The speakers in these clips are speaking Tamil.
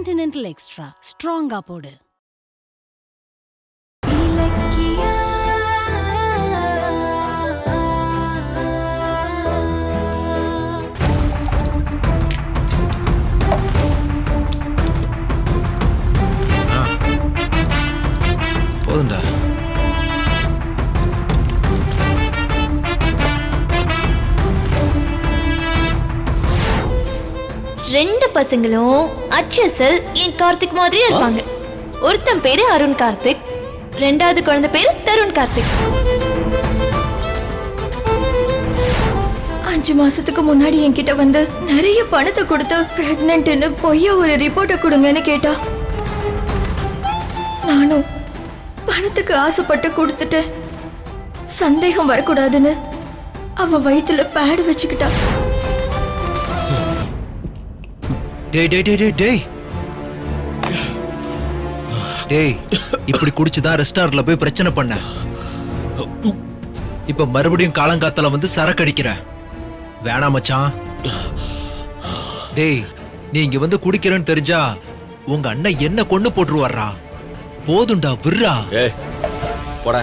கான்டினென்டல் எக்ஸ்ட்ரா ஸ்ட்ராங்கா போடு. போதுண்டா. ரெண்டு பசங்களும் அச்சசல் என் கார்த்திக் மாதிரியே இருப்பாங்க. ஒருத்தன் பேரு அருண் கார்த்திக், ரெண்டாவது குழந்தை பேரு தருண் கார்த்திக். 5 மாசத்துக்கு முன்னாடி என்கிட்ட வந்து நிறைய பணத்தை கொடுத்து பிரெக்னன்ட்னு பொய்யா ஒரு ரிப்போர்ட்டை கொடுங்கன்னு கேட்டா. நானும் பணத்துக்கு ஆசைப்பட்டு கொடுத்துட்டேன். சந்தேகம் வரக்கூடாதுன்னு அவன் வயித்துல பேடு வச்சுக்கிட்டா. டேய் டேய் டேய் டேய் டேய், இப்படி குடிச்சுதான் ரெஸ்டாரண்ட்ல போய் பிரச்சனை பண்ண. இப்ப மறுபடியும் காலங்காத்தால வந்து சரக்கு அடிக்கிற. வேணாம் மச்சான். டேய், நீ இங்க வந்து குடிக்கிறேன்னு தெரிஞ்சா உங்க அண்ணன் என்ன கொண்டு போட்டுருவாரா? போதுண்டா, விர்ரா. ஏய் போடா.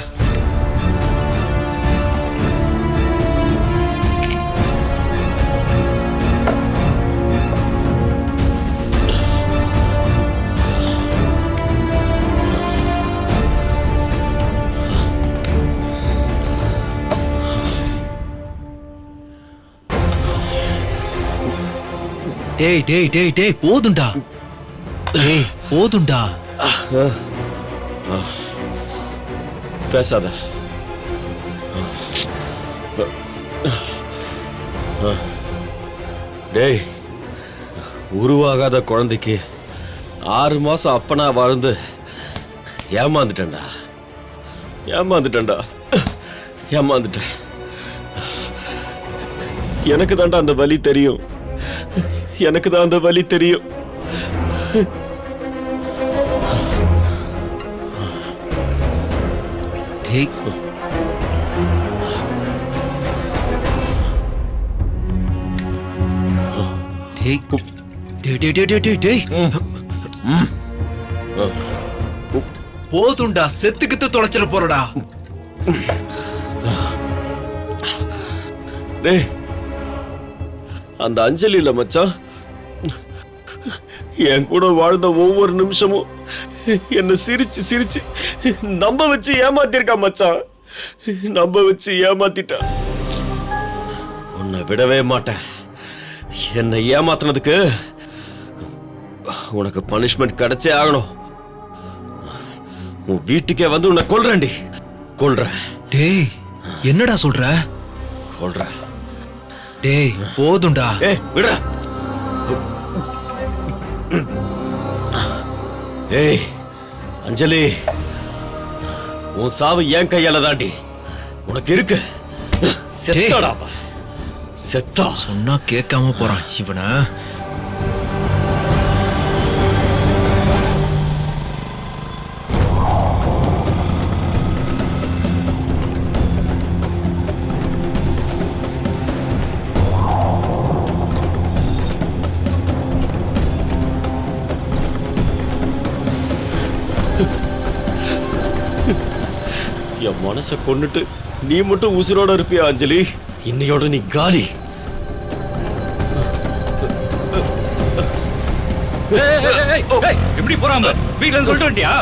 டேய் டேய் டேய் டேய், போதுண்டா. டேய் போதுண்டா. பேசாத. டேய், உருவாகாத குழந்தைக்கு 6 மாசம் அப்பனா வாழ்ந்து ஏமாந்துட்டேன்டா. எனக்கு தான்டா அந்த வலி தெரியும். எனக்கு தான் அந்த வலி தெரியும். டேய் டேய் டேய் டேய் டேய் டேய், போதுண்டா. செத்துக்கிட்டு தொலைச்சிட போறடா. டேய், அந்த அஞ்சலியில மச்சான் என் கூட வாழ்ந்த ஒவ்வொரு நிமிஷமும் என்ன சிரிச்சு சிரிச்சு நம்ப வச்சு ஏமாத்திருக்கா மச்சான். நம்ப வச்சு ஏமாத்திட்டா. உன்னை விடவே மாட்டேன். என்னை ஏமாத்தினதுக்கு உனக்கு பனிஷ்மெண்ட் கிடைச்சே ஆகணும். உன் வீட்டுக்கே வந்து உன்னை கொல்றேன்டி. கொல்றேன். டேய், என்னடா சொல்ற? கொல்றேன். டேய் போதுண்டா. ஏய் விடுடா. ஏய் அஞ்சலி, உன் சாவு என் கையால தாண்டி. உனக்கு இருக்கு. செத்தாடா. செத்தா. சொன்னா கேட்காம போறான் இவன. என் மனசை கொன்னுட்டு நீ மட்டும் உசுரோட இருப்பியா அஞ்சலி? இன்னையோட நீ காலி. எப்படி போறாம வீட்டுல சொல்லிட்டு வண்டியா?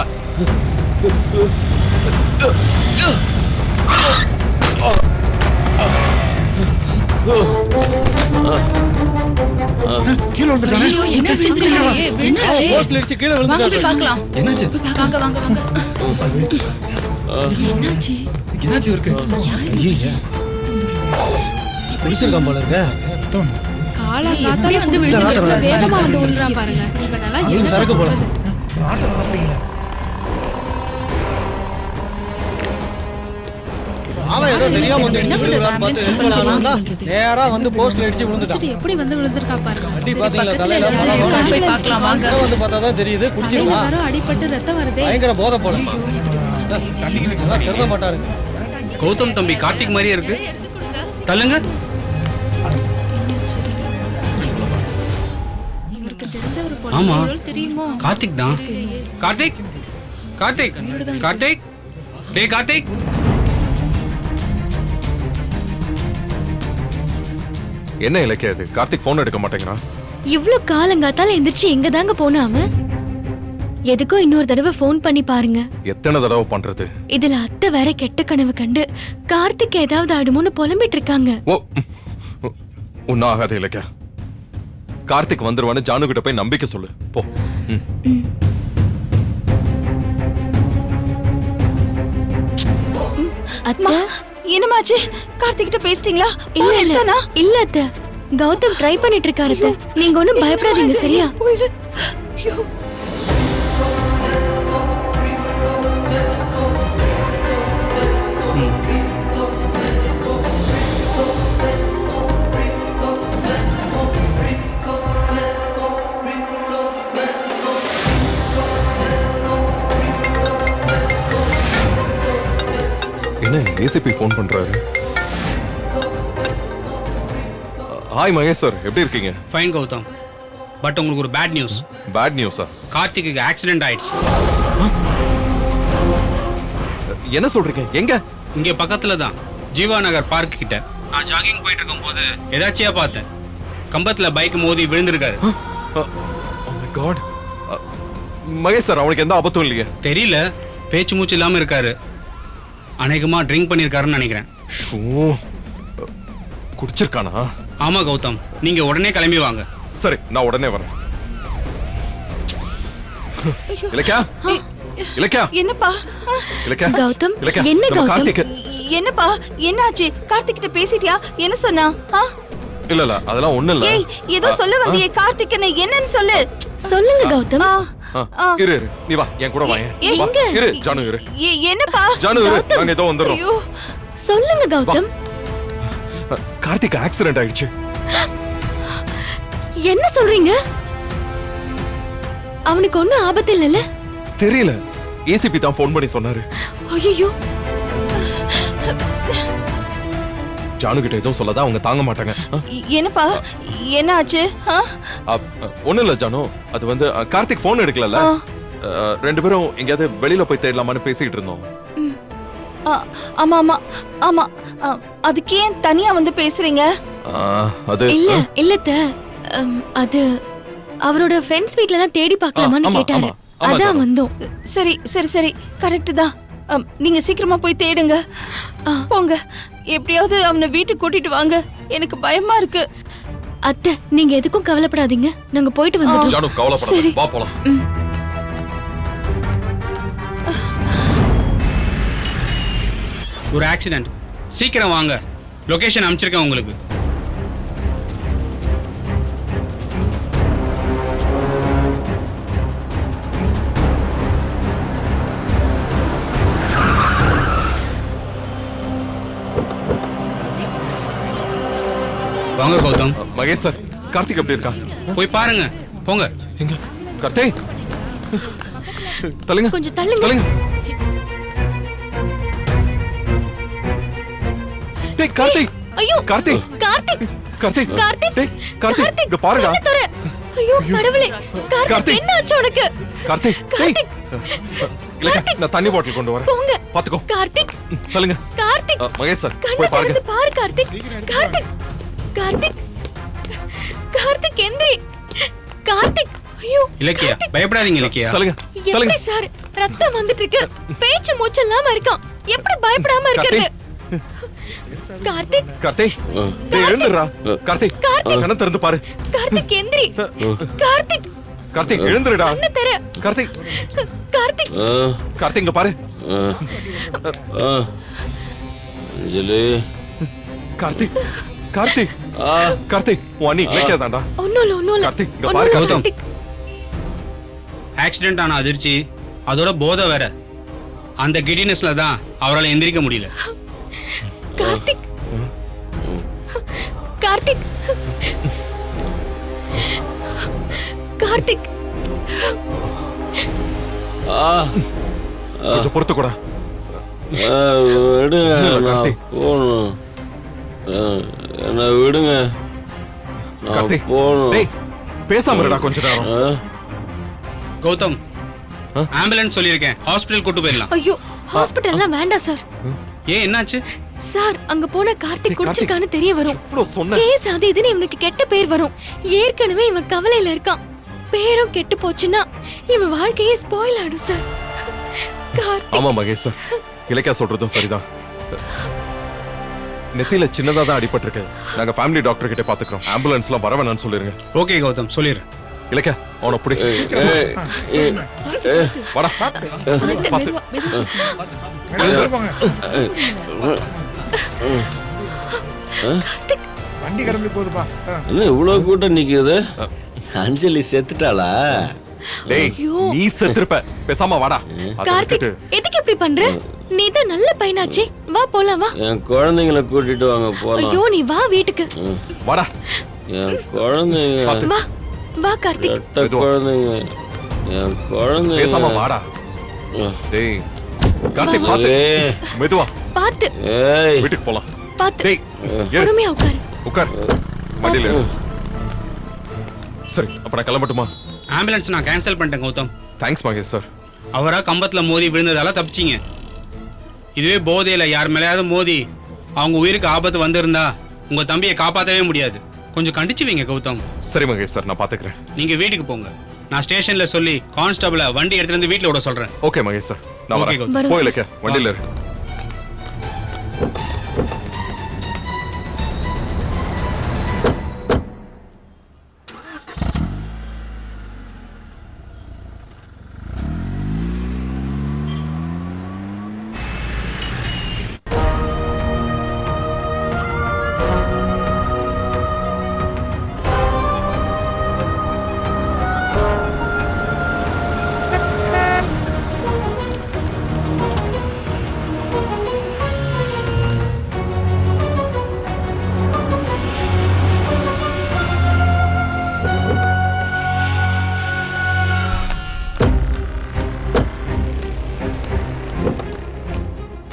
கீழே வந்துட்டானே. போஸ்ட்ல இடிச்சு கீழே விழுந்துட்டாரு. என்னாச்சு? வாங்க வாங்க வாங்க. என்னாச்சு? என்னாச்சு இருக்கு? பிடிச்சிருக்கான் போல இருக்க. காலா காத்தால வந்து விழுந்து வேகமா வந்து விழுறான் பாருங்க. இப்ப நல்லா சரக்கு போல. அவன் ஏதோ தெரியாம வந்து இடிச்சு விழுறான்னு பார்த்து ஹெல்ப் பண்ணானா நேரா வந்து போஸ்ட்ல இடிச்சு விழுந்துட்டான். எப்படி வந்து விழுந்திருக்கா பாருங்க. அடி பாத்தீங்களா? தலையில போய் பார்க்கலாம் வாங்க. வந்து பார்த்தா தான் தெரியுது. குடிச்சிருவா. அடிபட்டு ரத்தம் வருதே. பயங்கர போதை போல. கருத மாட்டாரு. கௌதம் தம்பி கார்த்திக் மாதிரியே இருக்கு. தள்ளுங்க. இவருக்கு தெரிஞ்ச ஒரு ஆமா. தெரியுமோ? கார்த்திக் தான். கார்த்திக் கார்த்திக் கார்த்திக் டேய் கார்த்திக். என்ன இலக்கிய அது? கார்த்திக் போன் எடுக்க மாட்டேங்கிறான். இவ்ளோ காலங்காத்தால எந்திரிச்சு எங்க தாங்க போனாம? எதுக்கும் இன்னொரு தடவை ஃபோன் பண்ணி பாருங்க. எத்தனை தடவை பண்றது? இதுல அத்தை வேற கெட்ட கனவு கண்டு கார்த்திக் ஏதாவது ஆடுமோன்னு புலம்பிட்டு இருக்காங்க. ஓ, ஒன்னும் ஆகாது இலக்கியா. கார்த்திக் வந்துருவான்னு ஜானு கிட்ட போய் நம்பிக்கை சொல்லு போ. அத்தை, என்னமாச்சு? கார்த்திக் கிட்ட பேசிட்டீங்களா? இல்ல இல்ல இல்ல அத்தை, கௌதம் ட்ரை பண்ணிட்டு இருக்காரு அத்தை. நீங்க ஒண்ணும் பயப்படாதீங்க சரியா? ஐயோ. என்ன ஏசிபி போன் பண்றாரு? ஹாய் மகேஷ் சார், எப்படி இருக்கீங்க? ஃபைன் கௌதம். பட் உங்களுக்கு ஒரு பேட் நியூஸ். பேட் நியூஸா? கார்த்திக்கு ஆக்சிடென்ட் ஆயிடுச்சு. என்ன சொல்றீங்க? எங்க? இங்க பக்கத்துல தான், ஜீவா நகர் பார்க் கிட்ட. நான் ஜாகிங் போயிட்டு இருக்கும்போது எதாச்சியா பார்த்தேன். கம்பத்துல பைக் மோதி விழுந்திருக்காரு. Oh my God. Mahesh sir, அவனுக்கு எந்த ஆபத்தும் இல்லையே? தெரியல, பேச்சு மூச்சு இல்லாம இருக்காரு. அநேகமா ட்ரிங்க் பண்ணிருக்காருன்னு நினைக்கிறேன். ஷூ, குடிச்சிருக்கானா? ஆமா கௌதம், நீங்க உடனே கிளம்பி வாங்க. சரி, நான் உடனே வரேன். இலக்கியா, இலக்கியா, என்னப்பா? இலக்கியா, கௌதம், இலக்கியா, என்ன நம்ம கௌதம்? கார்த்திக். என்னப்பா? என்னாச்சு? கார்த்திக் கிட்ட பேசிட்டியா? என்ன சொன்னா? இல்ல இல்ல, அதெல்லாம் ஒண்ணு இல்ல. ஏய், ஏதோ சொல்ல வந்தியே. கார்த்திக் என்னன்னு சொல்லு. சொல்லுங்க கௌதம். இரு இரு, நீ வா, என் கூட வா. வா, இரு ஜானு, இரு. என்னப்பா? ஜானு, இரு, நாங்க ஏதோ வந்துறோம். ஐயோ. சொல்லுங்க கௌதம். கார்த்திக் ஆக்சிடென்ட் ஆயிடுச்சு. என்ன சொல்றீங்க? அவனுக்கு ஒண்ணும் ஆபத்து இல்லைல்ல? தெரியல, ஏசிபி தான் ஃபோன் பண்ணி சொன்னாரு. ஐயோ, ஜானு கிட்ட எதுவும் சொல்லதான் அவங்க தாங்க மாட்டாங்க. என்னப்பா? என்னாச்சு? ஒண்ணு இல்ல ஜானு, அது வந்து கார்த்திக் போன் எடுக்கல. ரெண்டு பேரும் எங்கயாவது வெளியில போய் தேடலாமான்னு பேசிட்டு இருந்தோம். ஆமா ஆமா ஆமா. அதுக்கு ஏன் தனியா வந்து பேசுறீங்க? அது இல்ல இல்லத்த, அது அவரோட ஃப்ரெண்ட்ஸ் வீட்ல தான் தேடி பார்க்கலாமான்னு ஆமா, கேட்டாரு. ஆமா, ஆமா, அதான் ஜானு. வந்தோம். சரி சரி சரி, கரெக்ட் தான். நீங்க சீக்கிரமா போய் தேடுங்க. போங்க, எப்படியாவது அவனை வீட்டுக்கு கூட்டிட்டு வாங்க. எனக்கு பயமா இருக்கு. அத்தை, நீங்க எதுக்கும் கவலைப்படாதீங்க, நாங்க போயிட்டு வந்துடுறோம். ஜானு கவலைப்படாத, சரி. வா போலாம். ஒரு ஆக்சிடென்ட், சீக்கிரம் வாங்க. லொகேஷன் அனுப்பிச்சிருக்கேன் உங்களுக்கு. வாங்க கௌதம். மகேஷ் சார், கார்த்திக் எப்படி இருக்கா? போய் பாருங்க, போங்க. எங்க கார்த்திக்? தள்ளுங்க, கொஞ்சம் தள்ளுங்க. தள்ளுங்க. டேய் கார்த்திக், ஐயோ, கார்த்திக், கார்த்திக், கார்த்திக், கார்த்திக், டேய் கார்த்திக், இங்க பாருடா. கண்ணை திற. ஐயோ கடவுளே, கார்த்திக் கார்த்திக். என்ன ஆச்சு உனக்கு? கார்த்திக், டேய். இல்ல, நான் தண்ணி பாட்டில் கொண்டு வரேன். போங்க. பாத்துக்கோ. கார்த்திக், தள்ளுங்க. கார்த்திக், மகேஷ் சார், கண்ணை போய் பாருங்க. திறந்து பாரு கார்த்திக். கார்த்திக், கார்த்திக், கார்த்திக் எந்திரி. கார்த்திக், ஐயோ. இலக்கியா, கார்த்திக். பயப்படாதீங்க இலக்கியா. தள்ளுங்க, எப்படி தள்ளுங்க. சார் ரத்தம் வந்துட்டு இருக்கு, பேச்சு மூச்சு இல்லாம இருக்கான், எப்படி பயப்படாம இருக்கிறது? கார்த்திக், கார்த்திக், டேய் எழுந்துடுறா. கார்த்திக், கண்ணை திறந்து பாரு. கார்த்திக் எந்திரி. கார்த்திக், கார்த்திக் எழுந்துடுடா. கண்ணை திற. கார்த்திக், கார்த்திக், கார்த்திக் இங்க பாரு. அஞ்சலி, கார்த்திக், கார்த்திக், கார்த்திக், உன் அண்ணி இலக்கியாதான்டா. ஒண்ணும் இல்ல, ஒண்ணும் இல்ல. கார்த்திக், இங்க ஒண்ணும் பாரு, இல்ல, கௌதம். கார்த்திக். ஆக்சிடென்ட் ஆன அதிர்ச்சி, அதோட போதை வேற. அந்த கிடினஸ்ல தான் அவரால் எந்திரிக்க முடியல. கார்த்திக், கார்த்திக், கார்த்திக், கொஞ்சம் பொறுத்து கூட. விடுங்க, நான் கார்த்திக். போகணும். என்ன விடுங்க, நான் கார்த்திக், போகணும். டேய் பேசாம இருடா கொஞ்ச நேரம். கௌதம் ஆம்புலன்ஸ் சொல்லியிருக்கேன், ஹாஸ்பிட்டல் கூட்டு போயிடலாம். ஐயோ ஹாஸ்பிட்டல்லாம் வேண்டாம் சார். ஏன் என்னாச்சு? சார் அங்க போன கார்த்திக் குடிச்சிருக்கான்னு தெரிய வரும். இவ்வளவு சொன்ன கேஸ் அது இதுன்னு இவனுக்கு கெட்ட பேர் வரும். ஏற்கனவே இவன் கவலையில இருக்கான். பேரும் கெட்டு போச்சுன்னா இவன் வாழ்க்கையே ஸ்பாயில் ஆடும் சார். கார்த்திக் ஆமா மகேஷ் சார், இலக்கியா சொல்றதும் சரிதான். நெத்தியில சின்னதா தான் அடிபட்டிருக்கு. நாங்க ஃபேமிலி டாக்டர் கிட்ட பாத்துக்கிறோம். ஆம்புலன்ஸ்லாம் வர வேணாம்னு சொல்லிருங்க. ஓகே கௌதம், சொல்லிடுறேன். இலக்கியா அவனை பிடி. வாடா பாத்து. வண்டி கடந்து போகுதுப்பா. என்ன இவ்வளவு கூட்டம் நிக்குது? அஞ்சலி செத்துட்டாளா? டேய் நீ செத்துருப்ப, பேசாம வாடா. கார்த்திக் எதுக்கு இப்படி பண்ற? நீ தான் நல்ல பையனாச்சே, வா போலாம் வா. என் குழந்தைங்களை கூட்டிட்டு வாங்க போலாம். ஐயோ நீ வா வீட்டுக்கு. வாடா. என் குழந்தைங்க, வா வா கார்த்திக். ரெட்ட குழந்தைங்க, என் குழந்தைங்க. பேசாம வாடா. டேய் கார்த்திக் பாத்து. ஏய், மெதுவா பாத்து ஏய், வீட்டுக்கு போலாம். பாத்து டேய் ஏறு. பொறுமையா உட்காரு. உட்கார் வண்டியில ஏறு. சரி அப்ப நான் கிளம்பட்டுமா? ஆம்புலன்ஸ் நான் கேன்சல் பண்ணிட்டேன் கௌதம். Thanks Mahesh sir. அவரா கம்பத்துல மோதி விழுந்ததால தப்பிச்சிங்க. இதுவே போதையில யார் மேலேயாவது மோதி அவங்க உயிருக்கு ஆபத்து வந்திருந்தா உங்க தம்பியை காப்பாற்றவே முடியாது. கொஞ்சம் கண்டிச்சு வைங்க கௌதம். சரி மகேஷ் சார், நான் பாத்துக்கிறேன். நீங்க வீட்டுக்கு போங்க. நான் ஸ்டேஷன்ல சொல்லி கான்ஸ்டபிள வண்டி எடுத்துட்டு வந்து வீட்டுல விட சொல்றேன். ஓகே மகேஷ் சார், நான் Okay, வரேன். கௌதம். போய் இலக்கியா வண்டியில இரு.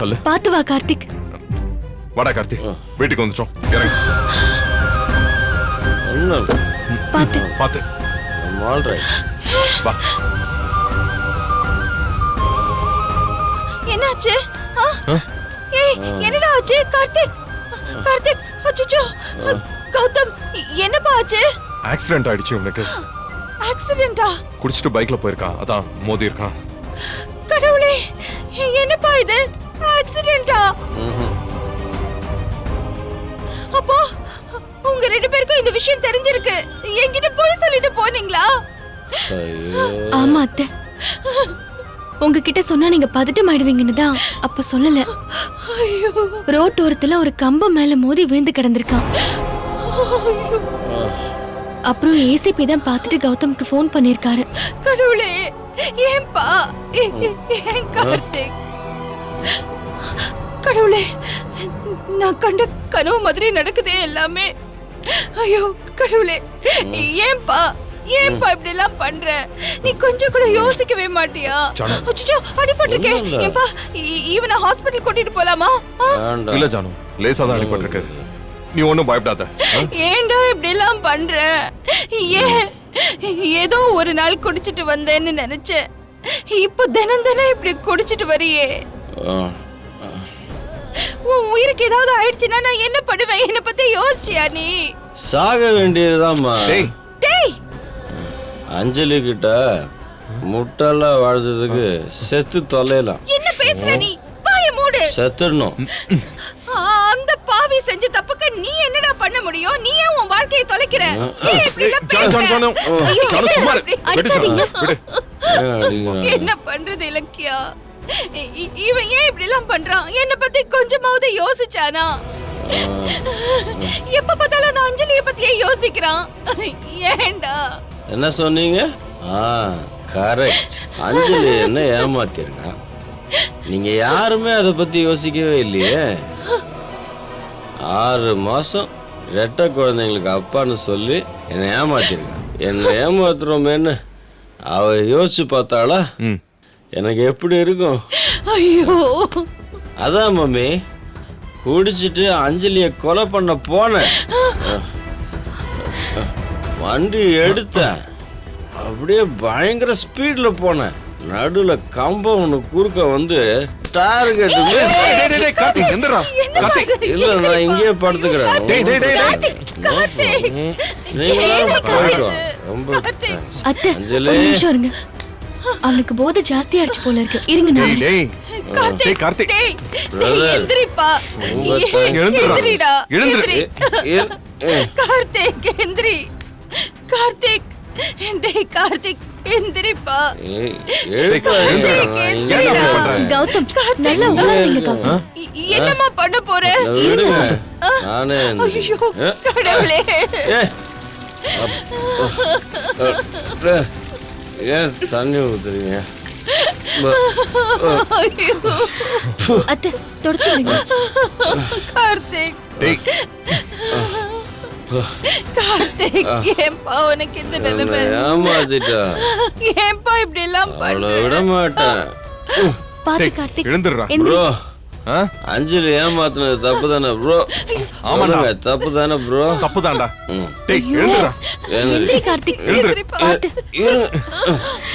தள்ளு. பாத்து வா கார்த்திக். வாடா கார்த்திக், வீட்டுக்கு வந்துட்டோம். இறங்கு. ஒண்ணும் இல்ல. பாத்து பாத்து. I'm all right. வா. என்னாச்சு? ஏய் என்னடா ஆச்சு? கார்த்திக் கார்த்திக் அச்சச்சோ. கௌதம் என்னப்பா ஆச்சு? ஆக்சிடென்ட் ஆயிடுச்சு உனக்கு. ஆக்சிடென்ட்டா? குடிச்சிட்டு பைக்ல போயிருக்கான், அதான் மோதி இருக்கான். கடவுளே, என்னப்பா இது? ஆக்சிடென்ட்டா? அப்போ உங்க ரெண்டு பேருக்கும் இந்த விஷயம் தெரிஞ்சிருக்கு. என்கிட்ட போய் சொல்லிட்டு போனீங்களா? ஐயோ, ஆமா அத்தை, உங்ககிட்ட சொன்னா நீங்க பதட்டம் ஆயிடுவீங்கன்னு தான் அப்ப சொல்லல. ஐயோ ரோட்டோரத்துல ஒரு கம்பம் மேல மோதி விழுந்து கிடந்திருக்கான். அப்புறம் ஏசிபி தான் பார்த்துட்டு கௌதம்க்கு ஃபோன் பண்ணிருக்காரு. கடவுளே, ஏன்பா? ஏன் கார்த்திக்? கடவுளே, நான் கண்ட கனவு மாதிரி நடக்குதே எல்லாமே. ஐயோ கடவுளே, ஏன்பா ஏன்பா இப்படி எல்லாம் பண்ற? நீ கொஞ்சம் கூட யோசிக்கவே மாட்டியா? அச்சச்சோ, அடிபட்டிருக்கே. ஏன்பா இவனை ஹாஸ்பிடல் கூட்டிட்டு போலாமா? வேண்டாம். இல்ல ஜானு, லேசா தான் அடிபட்டிருக்கு. நீ ஒண்ணும் பயப்படாத. ஏன்டா இப்படி எல்லாம் பண்ற? ஏன் ஏதோ ஒரு நாள் குடிச்சிட்டு வந்தேன்னு நினைச்சேன். இப்போ தினம் தினம் இப்படி குடிச்சிட்டு வரியே. உன் உயிருக்கு ஏதாவது ஆயிடுச்சுன்னா நான் என்ன பண்ணுவேன்? என்ன பத்தி யோசிச்சியா நீ? சாக வேண்டியதுதாம்மா. டேய் டேய், அஞ்சலி கிட்ட முட்டெல்லாம் வாழ்ந்ததுக்கு செத்து தொலைலாம். என்ன பேசுற நீ? வாய மூடு. செத்துடணும். அந்த பாவி செஞ்ச தப்புக்கு நீ என்னடா பண்ண முடியும்? நீ ஏன் உன் வாழ்க்கையை தொலைக்கிற? ஏன் இப்படி எல்லாம் பேசுற? ஐயோ, சும்மா இரு. விடு ஜானு, விடு. என்ன பண்றது இலக்கியா? இவன் ஏன் இப்படி எல்லாம் பண்றான்? என்ன பத்தி கொஞ்சமாவது யோசிச்சானா? எப்ப பார்த்தாலும் அந்த அஞ்சலிய பத்தியே யோசிக்கிறான். ஏன்டா? என்ன சொன்னீங்க? கரெக்ட். அஞ்சலி என்ன ஏமாத்திருக்கான். நீங்க யாருமே அதை பத்தி யோசிக்கவே இல்லையே. 6 மாசம் ரெட்டை குழந்தைங்களுக்கு அப்பான்னு சொல்லி என்னை ஏமாத்திருக்கான். என்னை ஏமாத்துறோமேன்னு அவ யோசிச்சு பார்த்தாளா? எனக்கு எப்படி இருக்கும்? ஐயோ, அதான் மம்மி, குடிச்சிட்டு அஞ்சலிய கொலை பண்ண போனேன். வண்டி எடுத்தேன். அப்படியே பயங்கர ஸ்பீட்ல போனேன். நடுவுல கம்பம் ஒண்ணு குறுக்க வந்து டார்கெட் மிஸ். கார்த்திக் எந்திரா. கார்த்திக் இல்ல நான் இங்கேயே படுத்துக்கிறேன். நீங்க போயிட்டு வாங்க. ரொம்ப அத்தை அஞ்சலி. ஒரு நிமிஷம் இருங்க. அவனுக்கு போதை ஜாஸ்தி ஆயிடுச்சு போல இருக்கு. இருங்க நான் டேய் டேய் கார்த்திக் டேய் Brother. எந்திரிப்பா ரொம்ப thanks. எந்திரிடா எழுந்துரு. கார்த்திக் எந்திரி. கார்த்திக் டேய் கார்த்திக் எந்திரிப்பா. கௌதம் நல்லா உட்காருங்க கௌதம். என்னம்மா பண்ண போற? நானே ஐயோ கடவுளே. ஏன் தண்ணி ஊத்துறீங்க? அத்தை தொடச்சுடுங்க. கார்த்திக் டேய் கார்த்திக் ஏன்பா உனக்கு இந்த நிலைமை? ஏமாத்திட்டா. ஏன்பா இப்படி எல்லாம் அவளை பண்ண? விட மாட்டேன். பாத்து டேய் கார்த்திக் எழுந்துடுறா. எந்திரி. ப்ரோ ஆ? அஞ்சலி ஏமாத்தினது தப்பு தானே ப்ரோ? ஆமாண்டா. தப்பு தானே ப்ரோ? தப்புதான்டா. ம். டேய் எழுந்துடுறா. எந்திரி கார்த்திக். எந்திரிப்பா. பாத்து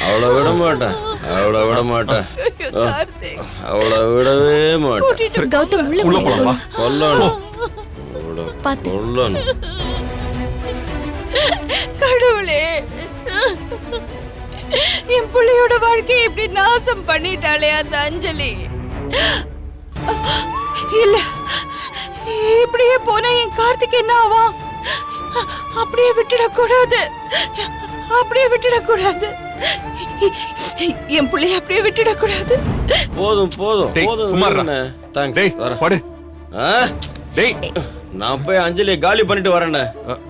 அவளை விட மாட்டேன். அவளை விட மாட்டேன். ஐயோ, கார்த்திக் அவளை விடவே மாட்டேன். கூட்டிட்டு கௌதம் உள்ள உள்ள போங்க. போலாம் வா. கொல்லணும். அவளை பாத்து. கொல்லணும். கடவுளே என் பிள்ளையோட வாழ்க்கையை இப்படி நாசம் பண்ணிட்டாளே அந்த அஞ்சலி. இல்ல இப்படியே போனா என் கார்த்திக் என்ன ஆவான்? அப்படியே விட்டுடக்கூடாது. அப்படியே விட்டுடக்கூடாது. என் பிள்ளைய அப்படியே விட்டுடக்கூடாது. போதும் போதும் டேய், போதும். சும்மா இருடா. விடுண்ணே. Thanks. டேய் வரேன். படு. ஆ? டேய் நான் போய் அஞ்சலியை காலி பண்ணிட்டு வரேண்ணே.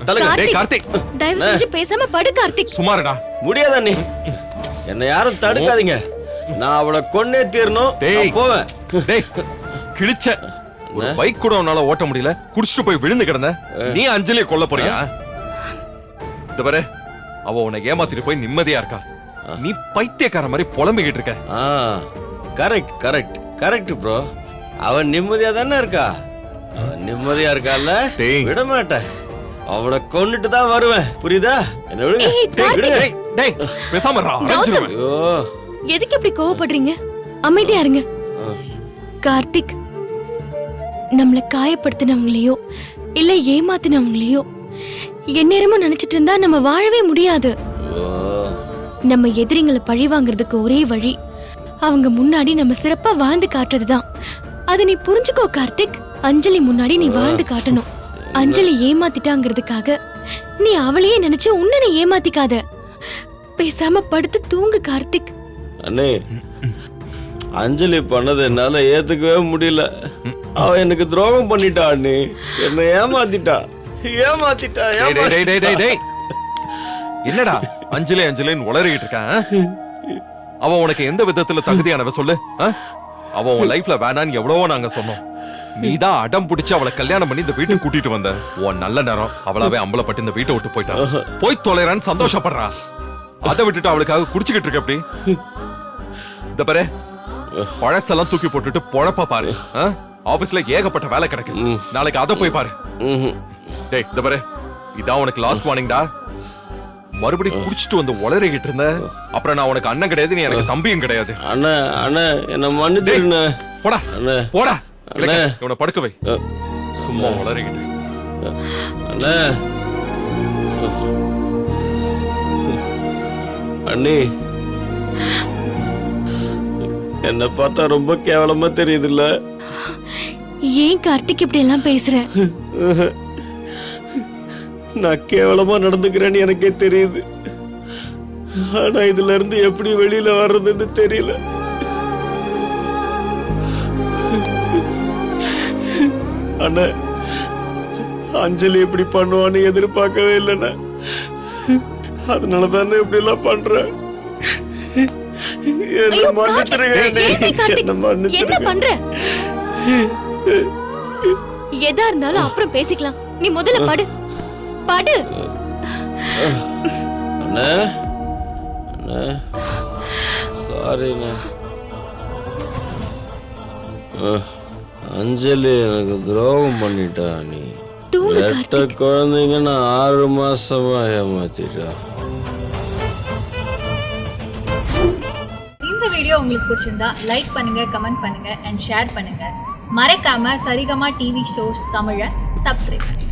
தலங்க. டேய் கார்த்திக் தயவு செஞ்சு பேசாம படு கார்த்திக். சும்மா இருடா. முடியாத நீ. என்னை யாரும் தடுக்காதீங்க. நான் அவளை கொன்னே தீரணும். டேய். நான் போவேன். டேய் கிழிச்ச ஒரு பைக் கூட உன்னால ஓட்ட முடியல. குடிச்சிட்டு போய் விழுந்து கிடந்த. நீ அஞ்சலியை கொல்ல போறியா? இந்த பாரு அவ உன்னை ஏமாத்திட்டு போய் நிம்மதியா இருக்கா. நீ பைத்தியக்கார மாதிரி புலம்பிக்கிட்டு இருக்க. ஆ கரெக்ட் கரெக்ட் கரெக்ட் ப்ரோ. அவன் நிம்மதியா தானே இருக்கா. அவன் நிம்மதியா இருக்கால. டேய். விட மாட்டேன். அவளை கொன்னுட்டு தான் வருவேன். புரியுதா? என்ன விடுங்க. ஏய், டேய், விடுங்க. டேய் டேய் பேசாம இருடா. அரைஞ்சிருவேன். ஐயோ. எதுக்கு இப்படி கோவப்படுறீங்க? அமைதியா இருங்க. கார்த்திக் நம்மள காயப்படுத்தினவங்களையோ இல்ல ஏமாத்தினவங்களையோ எந்நேரமும் நினைச்சிட்டு இருந்தா நம்ம வாழவே முடியாது. ஓ. நம்ம எதிரிங்களை பழி வாங்குறதுக்கு ஒரே வழி அவங்க முன்னாடி நம்ம சிறப்பா வாழ்ந்து காட்டுறதுதான். அதை நீ புரிஞ்சுக்கோ கார்த்திக். அஞ்சலி முன்னாடி நீ வாழ்ந்து காட்டணும். அஞ்சலி ஏமாத்திட்டாங்கிறதுக்காக நீ அவளையே நினைச்சு உன்னை நீ ஏமாத்திக்காத. பேசாம படுத்து தூங்கு கார்த்திக். அண்ணே அஞ்சலி பண்ணது என்னால ஏத்துக்கவே முடியல. அவ எனக்கு துரோகம் பண்ணிட்டா அண்ணே. என்ன ஏமாத்திட்டா ஏமாத்திட்டா டேய் டேய் டேய் டேய் டேய். என்னடா அஞ்சலி அஞ்சலின்னு உளறிக்கிட்டு இருக்கான்? அவ உனக்கு எந்த விதத்துல தகுதியானவ சொல்லு? அவ உன் லைஃப்ல வேணான்னு எவ்வளவோ நாங்க சொன்னோம். நீதான் அடம் பிடிச்சு அவளை கல்யாணம் பண்ணி இந்த வீட்டுக்கு கூட்டிட்டு வந்த. உன் நல்ல நேரம் அவளாவே அம்பலப்பட்டு இந்த வீட்டை விட்டு போயிட்டா. போய் தொலைறான்னு சந்தோஷப்படுறா. அதை விட்டுட்டு அவளுக்காக குடிச்சுக்கிட்டு இருக்க எப்படி? இந்த பாரு பழசெல்லாம் தூக்கி போட்டுட்டு பொழப்ப பாரு. ஆபீஸ்ல ஏகப்பட்ட வேலை கிடக்கு. நாளைக்கு அதை போய் பாரு. டேய் இந்த பாரு இதான் உனக்கு லாஸ்ட் வார்னிங்டா. மறுபடியும் குடிச்சிட்டு வந்து உளறிக்கிட்டு இருந்த அப்புறம் நான் உனக்கு அண்ணன் கிடையாது, நீ எனக்கு தம்பியும் கிடையாது. அண்ணா அண்ணா என்ன மன்னிச்சிருண்ணே. போடா அண்ணே. போடா. அண்ணே. இவனை படுக்க வை. சும்மா உளறிக்கிட்டு. அண்ணே. அண்ணி என்ன பார்த்தா ரொம்ப கேவலமா தெரியுதுல்ல? ஏன் கார்த்திக் இப்படி எல்லாம் பேசுற? நான் கேவலமா நடந்துக்கிறேன்னு எனக்கே தெரியுது. ஆனா இதுல இருந்து எப்படி வெளியில வர்றதுன்னு தெரியல. அண்ணா அஞ்சலி இப்படி பண்ணுவான்னு எதிர்பார்க்கவே இல்லைண்ணா. அதனால தானே இப்படி எல்லாம் பண்றேன். என்ன ஐயோ, மன்னிச்சிருங்க கார்த்திக், அண்ணே. ஏன் கார்த்திக்? என்ன என்ன மன்னிச்சிருங்க. பண்ற? எதா இருந்தாலும் அப்புறம் பேசிக்கலாம். நீ முதல்ல படு படு. அண்ணா அண்ணா சாரிண்ணா. அஞ்சலி எனக்கு துரோகம் பண்ணிட்டா. நீ தூங்கு ரெட்ட கார்த்திக். குழந்தைங்க நான் 6 மாசமா ஏமாத்திட்டா. வீடியோ உங்களுக்கு பிடிச்சிருந்தா லைக் பண்ணுங்க, கமெண்ட் பண்ணுங்க அண்ட் ஷேர் பண்ணுங்க. மறக்காம சரிகமா டிவி ஷோஸ் தமிழை சப்ஸ்கிரைப் பண்ணுங்க.